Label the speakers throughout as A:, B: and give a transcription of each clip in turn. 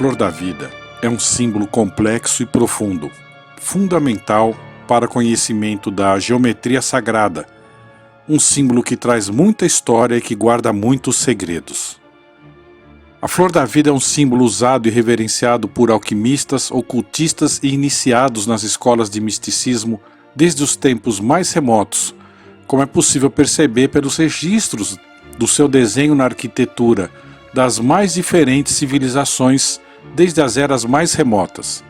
A: flor da vida é um símbolo complexo e profundo, fundamental para conhecimento da geometria sagrada, um símbolo que traz muita história e que guarda muitos segredos. A flor da vida é um símbolo usado e reverenciado por alquimistas, ocultistas e iniciados nas escolas de misticismo desde os tempos mais remotos, como é possível perceber pelos registros do seu desenho na arquitetura das mais diferentes civilizações desde as eras mais remotas.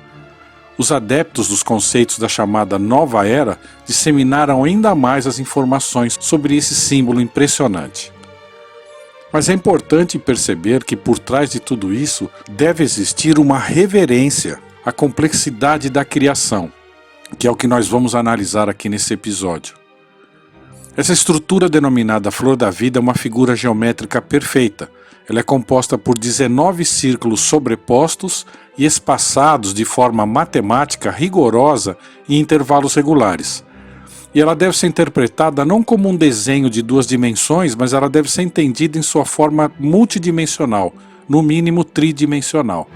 A: Os adeptos dos conceitos da chamada Nova Era disseminaram ainda mais as informações sobre esse símbolo impressionante. Mas é importante perceber que por trás de tudo isso deve existir uma reverência à complexidade da criação, que é o que nós vamos analisar aqui nesse episódio. Essa estrutura denominada Flor da Vida é uma figura geométrica perfeita. Ela é composta por 19 círculos sobrepostos e espaçados de forma matemática rigorosa em intervalos regulares. E ela deve ser interpretada não como um desenho de duas dimensões, mas ela deve ser entendida em sua forma multidimensional, no mínimo tridimensional.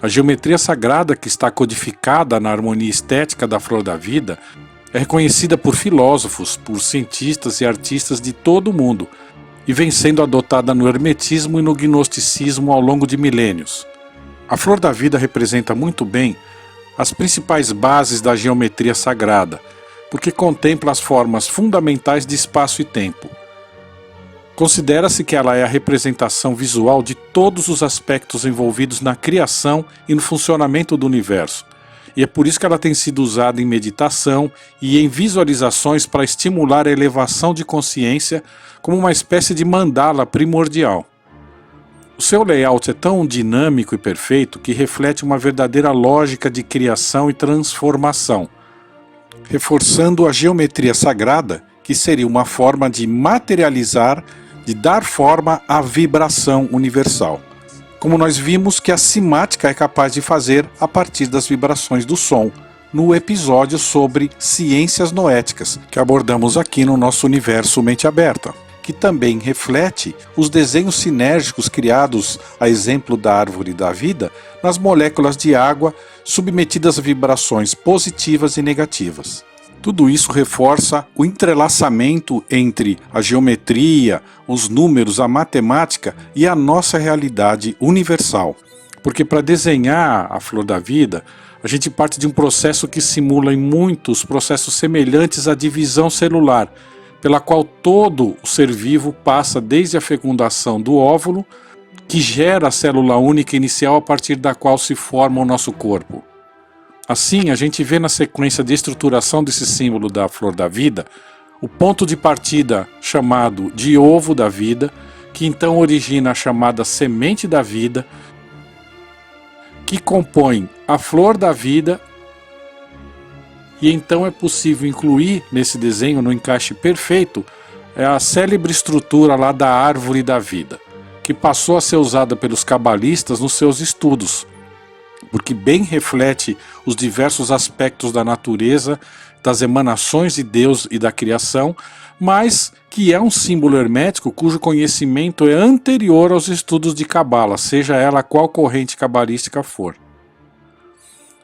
A: A geometria sagrada que está codificada na harmonia estética da Flor da Vida é reconhecida por filósofos, por cientistas e artistas de todo o mundo e vem sendo adotada no hermetismo e no gnosticismo ao longo de milênios. A Flor da Vida representa muito bem as principais bases da geometria sagrada, porque contempla as formas fundamentais de espaço e tempo. Considera-se que ela é a representação visual de todos os aspectos envolvidos na criação e no funcionamento do universo, e é por isso que ela tem sido usada em meditação e em visualizações para estimular a elevação de consciência como uma espécie de mandala primordial. O seu layout é tão dinâmico e perfeito que reflete uma verdadeira lógica de criação e transformação, reforçando a geometria sagrada, que seria uma forma de materializar, de dar forma à vibração universal, como nós vimos que a simática é capaz de fazer a partir das vibrações do som, no episódio sobre ciências noéticas, que abordamos aqui no nosso universo Mente Aberta, que também reflete os desenhos sinérgicos criados, a exemplo da árvore da vida, nas moléculas de água submetidas a vibrações positivas e negativas. Tudo isso reforça o entrelaçamento entre a geometria, os números, a matemática e a nossa realidade universal. Porque para desenhar a Flor da Vida, a gente parte de um processo que simula em muitos processos semelhantes à divisão celular, pela qual todo o ser vivo passa desde a fecundação do óvulo, que gera a célula única inicial a partir da qual se forma o nosso corpo. Assim, a gente vê na sequência de estruturação desse símbolo da Flor da Vida, o ponto de partida chamado de ovo da vida, que então origina a chamada semente da vida, que compõe a flor da vida, e então é possível incluir nesse desenho, no encaixe perfeito, a célebre estrutura lá da árvore da vida, que passou a ser usada pelos cabalistas nos seus estudos, porque bem reflete os diversos aspectos da natureza, das emanações de Deus e da criação, mas que é um símbolo hermético cujo conhecimento é anterior aos estudos de Cabala, seja ela qual corrente cabalística for.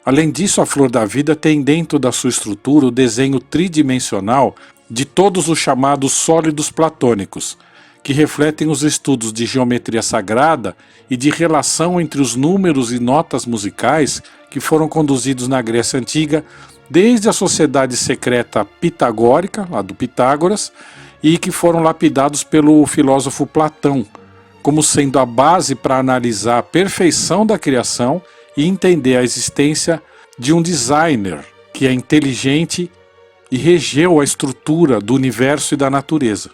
A: Além disso, a Flor da Vida tem dentro da sua estrutura o desenho tridimensional de todos os chamados sólidos platônicos, que refletem os estudos de geometria sagrada e de relação entre os números e notas musicais que foram conduzidos na Grécia Antiga desde a sociedade secreta pitagórica, lá do Pitágoras, e que foram lapidados pelo filósofo Platão, como sendo a base para analisar a perfeição da criação e entender a existência de um designer que é inteligente e regeu a estrutura do universo e da natureza.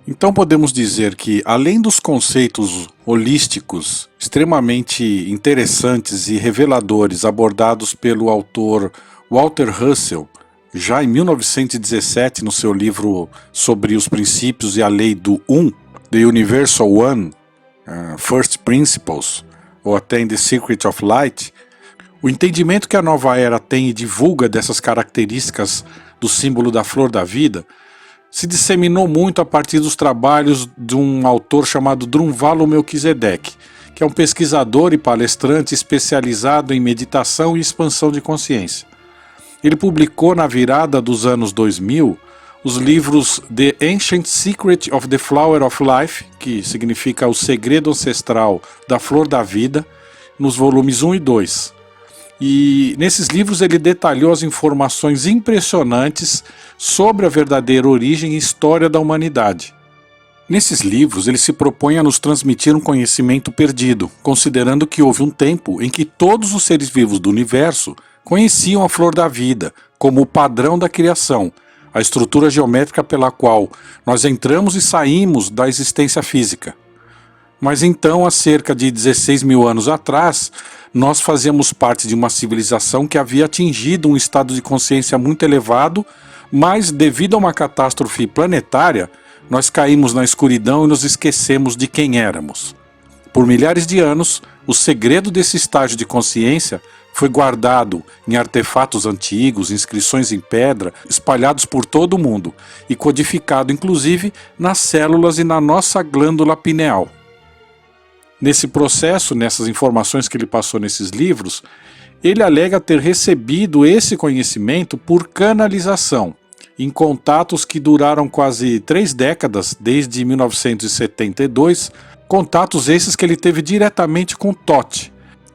A: Então podemos dizer que, além dos conceitos holísticos extremamente interessantes e reveladores abordados pelo autor Walter Russell, já em 1917, no seu livro sobre os princípios e a lei do The Universal One, First Principles, ou até em The Secret of Light, o entendimento que a Nova Era tem e divulga dessas características do símbolo da Flor da Vida se disseminou muito a partir dos trabalhos de um autor chamado Drunvalo Melquisedeque, que é um pesquisador e palestrante especializado em meditação e expansão de consciência. Ele publicou na virada dos anos 2000 os livros The Ancient Secret of the Flower of Life, que significa O Segredo Ancestral da Flor da Vida, nos volumes 1 e 2. E nesses livros ele detalhou as informações impressionantes sobre a verdadeira origem e história da humanidade. Nesses livros ele se propõe a nos transmitir um conhecimento perdido, considerando que houve um tempo em que todos os seres vivos do universo conheciam a flor da vida como o padrão da criação, a estrutura geométrica pela qual nós entramos e saímos da existência física. Mas então, há cerca de 16 mil anos atrás, nós fazíamos parte de uma civilização que havia atingido um estado de consciência muito elevado, mas devido a uma catástrofe planetária, nós caímos na escuridão e nos esquecemos de quem éramos. Por milhares de anos, o segredo desse estágio de consciência foi guardado em artefatos antigos, inscrições em pedra, espalhados por todo o mundo e codificado inclusive nas células e na nossa glândula pineal. Nesse processo, nessas informações que ele passou nesses livros, ele alega ter recebido esse conhecimento por canalização, em contatos que duraram quase 3 décadas, desde 1972, contatos esses que ele teve diretamente com Thoth,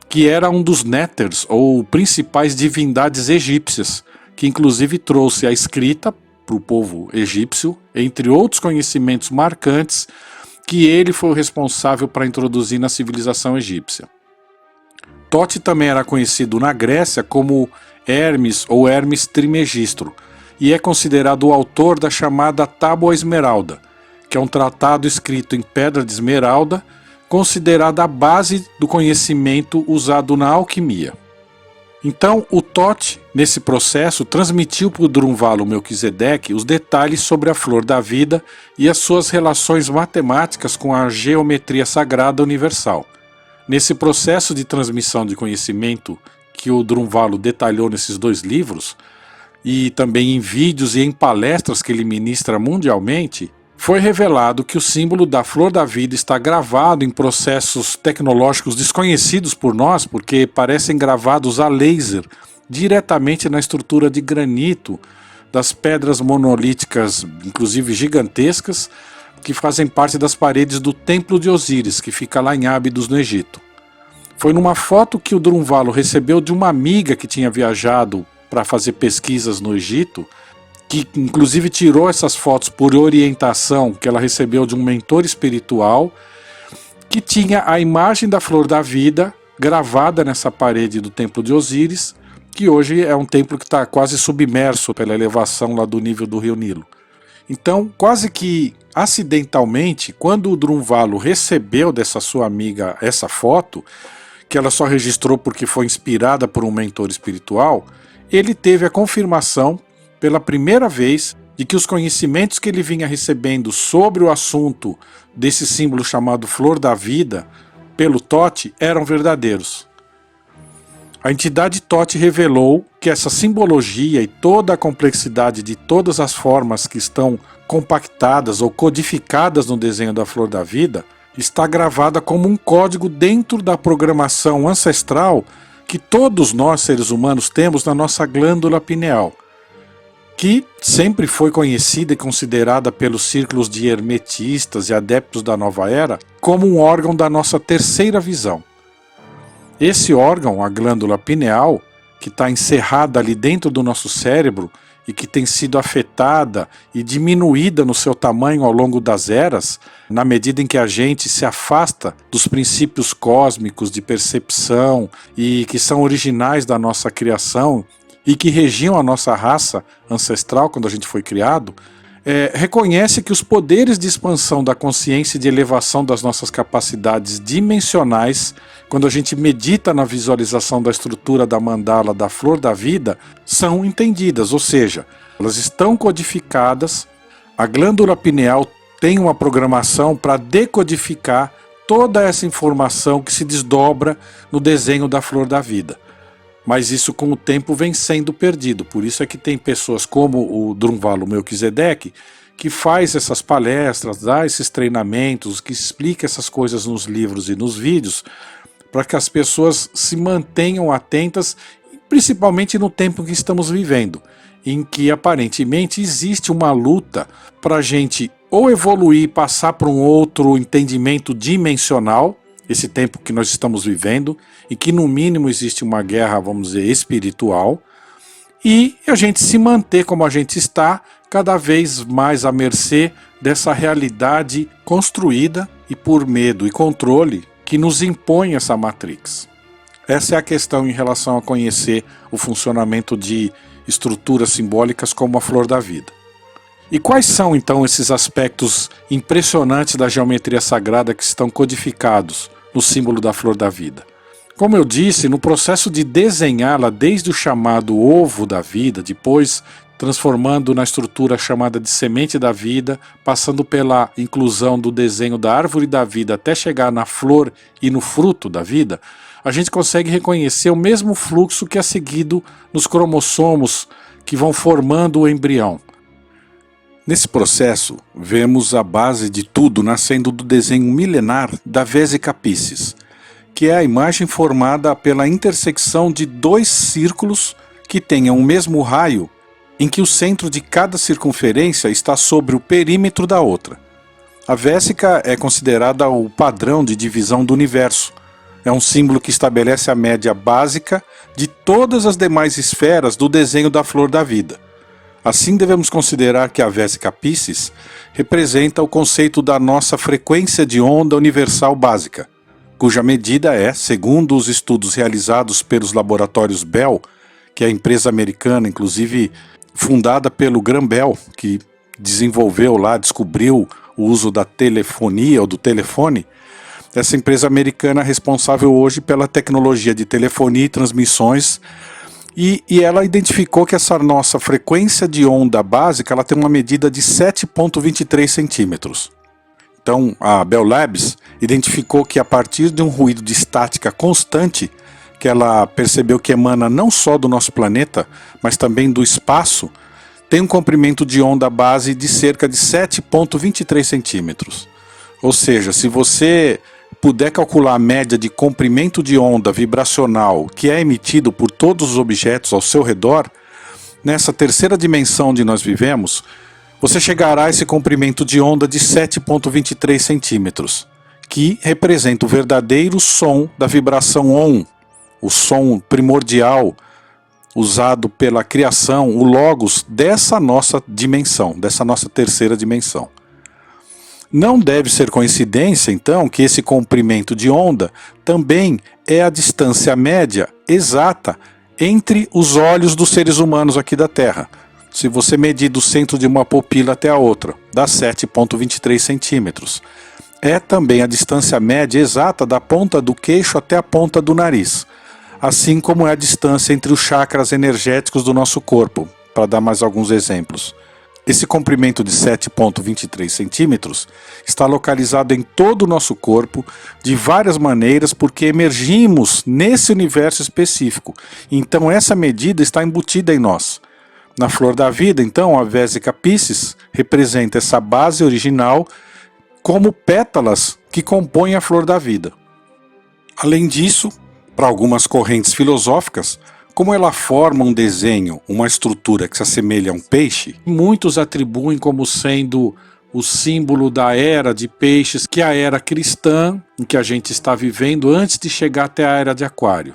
A: que era um dos Néters, ou principais divindades egípcias, que inclusive trouxe a escrita para o povo egípcio, entre outros conhecimentos marcantes, que ele foi o responsável para introduzir na civilização egípcia. Thoth também era conhecido na Grécia como Hermes ou Hermes Trismegistro, e é considerado o autor da chamada Tábua Esmeralda, que é um tratado escrito em pedra de esmeralda, considerada a base do conhecimento usado na alquimia. Então, o Thoth, nesse processo, transmitiu para o Drunvalo Melquisedeque os detalhes sobre a flor da vida e as suas relações matemáticas com a geometria sagrada universal. Nesse processo de transmissão de conhecimento que o Drunvalo detalhou nesses 2 livros, e também em vídeos e em palestras que ele ministra mundialmente, foi revelado que o símbolo da flor da vida está gravado em processos tecnológicos desconhecidos por nós, porque parecem gravados a laser diretamente na estrutura de granito das pedras monolíticas, inclusive gigantescas, que fazem parte das paredes do Templo de Osíris, que fica lá em Ábidos, no Egito. Foi numa foto que o Drunvalo recebeu de uma amiga que tinha viajado para fazer pesquisas no Egito, que inclusive tirou essas fotos por orientação que ela recebeu de um mentor espiritual, que tinha a imagem da flor da vida gravada nessa parede do Templo de Osíris, que hoje é um templo que está quase submerso pela elevação lá do nível do Rio Nilo. Então, quase que acidentalmente, quando o Drunvalo recebeu dessa sua amiga essa foto, que ela só registrou porque foi inspirada por um mentor espiritual, ele teve a confirmação pela primeira vez de que os conhecimentos que ele vinha recebendo sobre o assunto desse símbolo chamado Flor da Vida, pelo Thoth, eram verdadeiros. A entidade Thoth revelou que essa simbologia e toda a complexidade de todas as formas que estão compactadas ou codificadas no desenho da Flor da Vida está gravada como um código dentro da programação ancestral que todos nós, seres humanos, temos na nossa glândula pineal, que sempre foi conhecida e considerada pelos círculos de hermetistas e adeptos da nova era como um órgão da nossa terceira visão. Esse órgão, a glândula pineal, que está encerrada ali dentro do nosso cérebro e que tem sido afetada e diminuída no seu tamanho ao longo das eras, na medida em que a gente se afasta dos princípios cósmicos de percepção e que são originais da nossa criação e que regiam a nossa raça ancestral quando a gente foi criado, reconhece que os poderes de expansão da consciência e de elevação das nossas capacidades dimensionais, quando a gente medita na visualização da estrutura da mandala da flor da vida, são entendidas, ou seja, elas estão codificadas. A glândula pineal tem uma programação para decodificar toda essa informação que se desdobra no desenho da flor da vida. Mas isso com o tempo vem sendo perdido. Por isso é que tem pessoas como o Drunvalo Melquisedeque que faz essas palestras, dá esses treinamentos, que explica essas coisas nos livros e nos vídeos, para que as pessoas se mantenham atentas, principalmente no tempo que estamos vivendo, em que aparentemente existe uma luta para a gente ou evoluir e passar para um outro entendimento dimensional, esse tempo que nós estamos vivendo, e que no mínimo existe uma guerra, vamos dizer, espiritual, e a gente se manter como a gente está, cada vez mais à mercê dessa realidade construída e por medo e controle que nos impõe essa Matrix. Essa é a questão em relação a conhecer o funcionamento de estruturas simbólicas como a flor da vida. E quais são então esses aspectos impressionantes da geometria sagrada que estão codificados no símbolo da flor da vida? Como eu disse, no processo de desenhá-la desde o chamado ovo da vida, depois transformando na estrutura chamada de semente da vida, passando pela inclusão do desenho da árvore da vida até chegar na flor e no fruto da vida, a gente consegue reconhecer o mesmo fluxo que é seguido nos cromossomos que vão formando o embrião. Nesse processo, vemos a base de tudo nascendo do desenho milenar da Vesica Piscis, que é a imagem formada pela intersecção de dois círculos que tenham o mesmo raio, em que o centro de cada circunferência está sobre o perímetro da outra. A Vesica é considerada o padrão de divisão do universo. É um símbolo que estabelece a média básica de todas as demais esferas do desenho da flor da vida. Assim, devemos considerar que a Vesica Piscis representa o conceito da nossa frequência de onda universal básica, cuja medida é, segundo os estudos realizados pelos laboratórios Bell, que é a empresa americana, inclusive fundada pelo Graham Bell, que descobriu o uso da telefonia ou do telefone. Essa empresa americana é responsável hoje pela tecnologia de telefonia e transmissões, e ela identificou que essa nossa frequência de onda básica ela tem uma medida de 7,23 centímetros. Então a Bell Labs identificou que a partir de um ruído de estática constante, que ela percebeu que emana não só do nosso planeta, mas também do espaço, tem um comprimento de onda base de cerca de 7,23 centímetros. Ou seja, se você puder calcular a média de comprimento de onda vibracional que é emitido por todos os objetos ao seu redor, nessa terceira dimensão onde nós vivemos, você chegará a esse comprimento de onda de 7,23 centímetros, que representa o verdadeiro som da vibração OM, o som primordial usado pela criação, o logos dessa nossa dimensão, dessa nossa terceira dimensão. Não deve ser coincidência, então, que esse comprimento de onda também é a distância média exata entre os olhos dos seres humanos aqui da Terra. Se você medir do centro de uma pupila até a outra, dá 7,23 centímetros. É também a distância média exata da ponta do queixo até a ponta do nariz, assim como é a distância entre os chakras energéticos do nosso corpo, para dar mais alguns exemplos. Esse comprimento de 7,23 centímetros está localizado em todo o nosso corpo de várias maneiras porque emergimos nesse universo específico. Então essa medida está embutida em nós. Na flor da vida, então, a Vesica Piscis representa essa base original como pétalas que compõem a flor da vida. Além disso, para algumas correntes filosóficas, como ela forma um desenho, uma estrutura que se assemelha a um peixe, muitos atribuem como sendo o símbolo da era de peixes, que é a era cristã em que a gente está vivendo antes de chegar até a era de Aquário.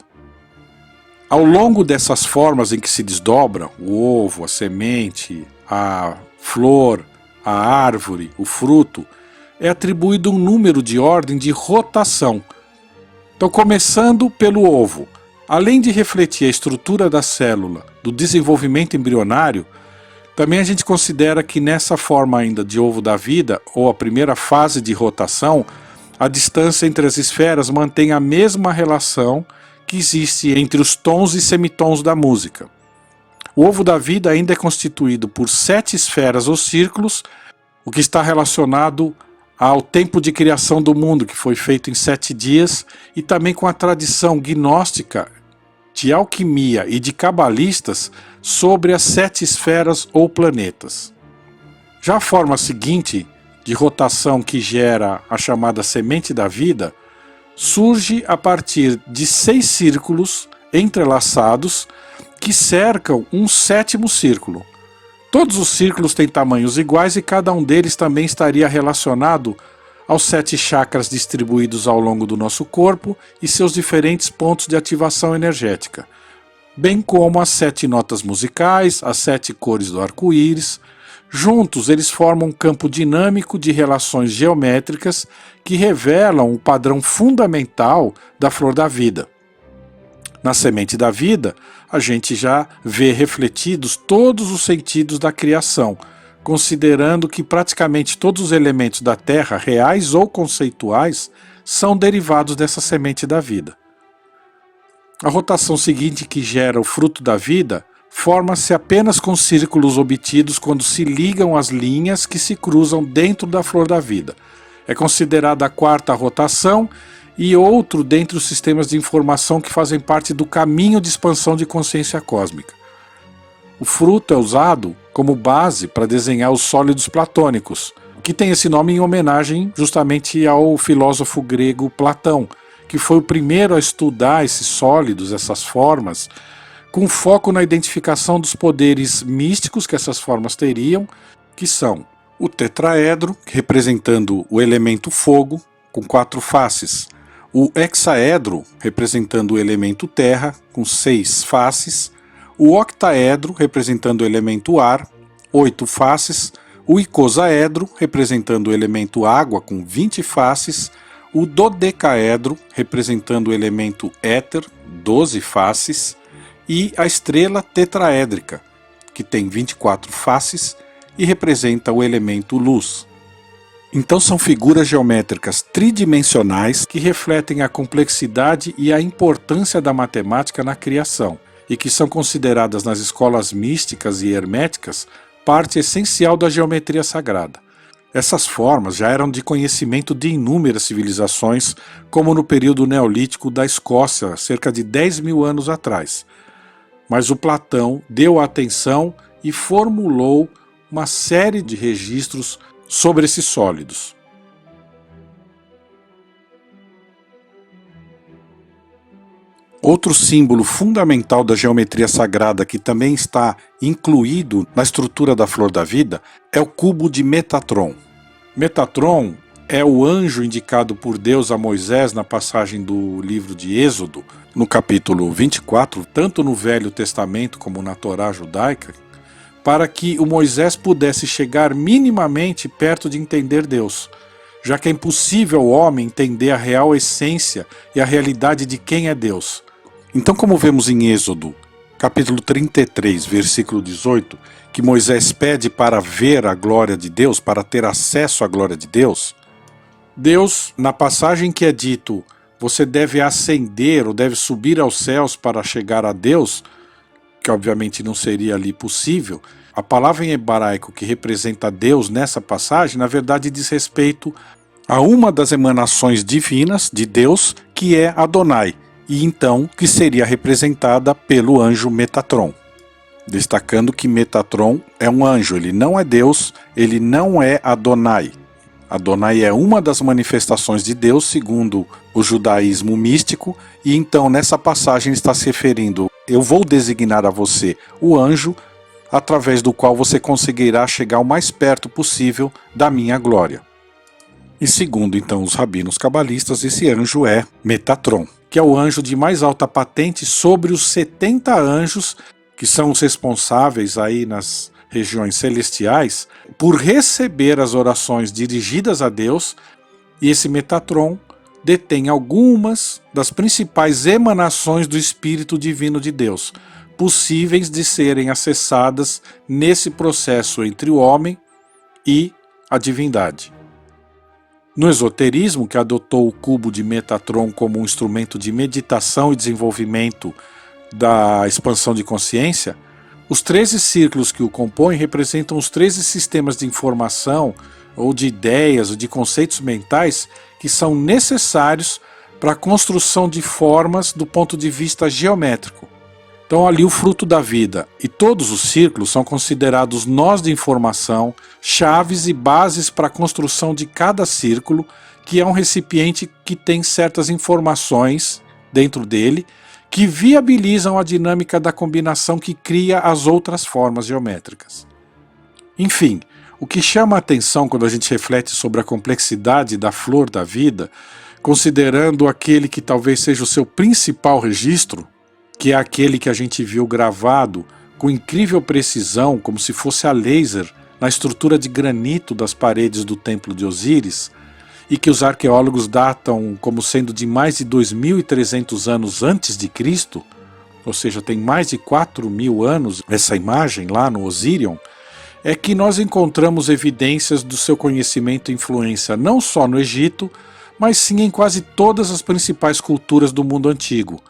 A: Ao longo dessas formas em que se desdobra o ovo, a semente, a flor, a árvore, o fruto, é atribuído um número de ordem de rotação. Então, começando pelo ovo, além de refletir a estrutura da célula do desenvolvimento embrionário, também a gente considera que nessa forma ainda de ovo da vida, ou a primeira fase de rotação, a distância entre as esferas mantém a mesma relação que existe entre os tons e semitons da música. O ovo da vida ainda é constituído por 7 esferas ou círculos, o que está relacionado ao tempo de criação do mundo, que foi feito em 7 dias, e também com a tradição gnóstica de alquimia e de cabalistas sobre as 7 esferas ou planetas. Já a forma seguinte, de rotação que gera a chamada semente da vida, surge a partir de 6 círculos entrelaçados que cercam um 7º círculo. Todos os círculos têm tamanhos iguais e cada um deles também estaria relacionado aos 7 chakras distribuídos ao longo do nosso corpo e seus diferentes pontos de ativação energética, bem como as 7 notas musicais, as 7 cores do arco-íris. Juntos, eles formam um campo dinâmico de relações geométricas que revelam o padrão fundamental da flor da vida. Na semente da vida, a gente já vê refletidos todos os sentidos da criação, considerando que praticamente todos os elementos da Terra, reais ou conceituais, são derivados dessa semente da vida. A rotação seguinte, que gera o fruto da vida, forma-se apenas com círculos obtidos quando se ligam as linhas que se cruzam dentro da flor da vida. É considerada a 4ª rotação e outro dentre os sistemas de informação que fazem parte do caminho de expansão de consciência cósmica. O fruto é usado como base para desenhar os sólidos platônicos, que tem esse nome em homenagem justamente ao filósofo grego Platão, que foi o primeiro a estudar esses sólidos, essas formas, com foco na identificação dos poderes místicos que essas formas teriam, que são o tetraedro, representando o elemento fogo, com 4 faces, o hexaedro, representando o elemento terra, com 6 faces, o octaedro, representando o elemento ar, 8 faces, o icosaedro, representando o elemento água, com 20 faces, o dodecaedro, representando o elemento éter, 12 faces, e a estrela tetraédrica, que tem 24 faces e representa o elemento luz. Então são figuras geométricas tridimensionais que refletem a complexidade e a importância da matemática na criação, e que são consideradas nas escolas místicas e herméticas parte essencial da geometria sagrada. Essas formas já eram de conhecimento de inúmeras civilizações, como no período neolítico da Escócia, cerca de 10.000 anos atrás. Mas o Platão deu atenção e formulou uma série de registros sobre esses sólidos. Outro símbolo fundamental da geometria sagrada que também está incluído na estrutura da flor da vida é o cubo de Metatron. Metatron é o anjo indicado por Deus a Moisés na passagem do livro de Êxodo, no capítulo 24, tanto no Velho Testamento como na Torá judaica, para que o Moisés pudesse chegar minimamente perto de entender Deus, já que é impossível ao homem entender a real essência e a realidade de quem é Deus. Então, como vemos em Êxodo, capítulo 33, versículo 18, que Moisés pede para ver a glória de Deus, para ter acesso à glória de Deus, Deus, na passagem que é dito, você deve ascender ou deve subir aos céus para chegar a Deus, que obviamente não seria ali possível, a palavra em hebraico que representa Deus nessa passagem, na verdade diz respeito a uma das emanações divinas de Deus, que é Adonai, e então que seria representada pelo anjo Metatron. Destacando que Metatron é um anjo, ele não é Deus, ele não é Adonai. Adonai é uma das manifestações de Deus, segundo o judaísmo místico, e então nessa passagem está se referindo: eu vou designar a você o anjo, através do qual você conseguirá chegar o mais perto possível da minha glória. E segundo então os rabinos cabalistas, esse anjo é Metatron, que é o anjo de mais alta patente sobre os 70 anjos que são os responsáveis aí nas regiões celestiais por receber as orações dirigidas a Deus, e esse Metatron detém algumas das principais emanações do Espírito Divino de Deus, possíveis de serem acessadas nesse processo entre o homem e a divindade. No esoterismo, que adotou o cubo de Metatron como um instrumento de meditação e desenvolvimento da expansão de consciência, os 13 círculos que o compõem representam os 13 sistemas de informação, ou de ideias, ou de conceitos mentais que são necessários para a construção de formas do ponto de vista geométrico. Então ali o fruto da vida e todos os círculos são considerados nós de informação, chaves e bases para a construção de cada círculo, que é um recipiente que tem certas informações dentro dele que viabilizam a dinâmica da combinação que cria as outras formas geométricas. Enfim, o que chama a atenção quando a gente reflete sobre a complexidade da flor da vida, considerando aquele que talvez seja o seu principal registro, que é aquele que a gente viu gravado com incrível precisão, como se fosse a laser, na estrutura de granito das paredes do Templo de Osíris, e que os arqueólogos datam como sendo de mais de 2.300 anos antes de Cristo, ou seja, tem mais de 4.000 anos essa imagem lá no Osirion, é que nós encontramos evidências do seu conhecimento e influência não só no Egito, mas sim em quase todas as principais culturas do mundo antigo,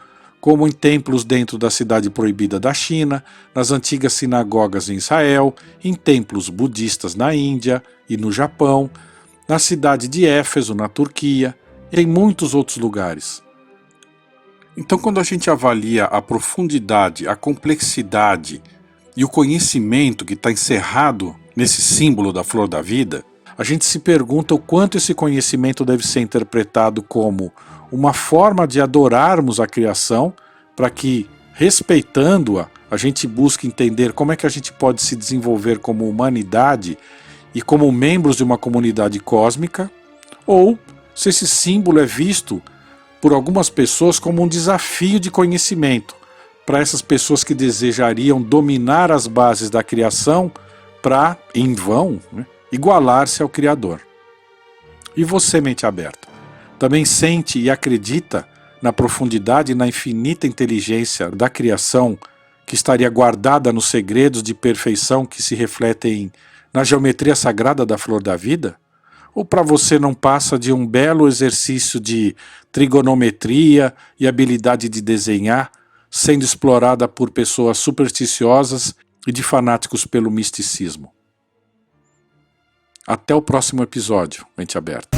A: como em templos dentro da cidade proibida da China, nas antigas sinagogas em Israel, em templos budistas na Índia e no Japão, na cidade de Éfeso, na Turquia, e em muitos outros lugares. Então, quando a gente avalia a profundidade, a complexidade e o conhecimento que está encerrado nesse símbolo da flor da vida, a gente se pergunta o quanto esse conhecimento deve ser interpretado como uma forma de adorarmos a criação, para que, respeitando-a, a gente busque entender como é que a gente pode se desenvolver como humanidade e como membros de uma comunidade cósmica, ou se esse símbolo é visto por algumas pessoas como um desafio de conhecimento, para essas pessoas que desejariam dominar as bases da criação para, em vão, igualar-se ao Criador. E você, mente aberta, também sente e acredita na profundidade e na infinita inteligência da criação que estaria guardada nos segredos de perfeição que se refletem na geometria sagrada da flor da vida? Ou para você não passa de um belo exercício de trigonometria e habilidade de desenhar, sendo explorada por pessoas supersticiosas e de fanáticos pelo misticismo? Até o próximo episódio, mente aberta.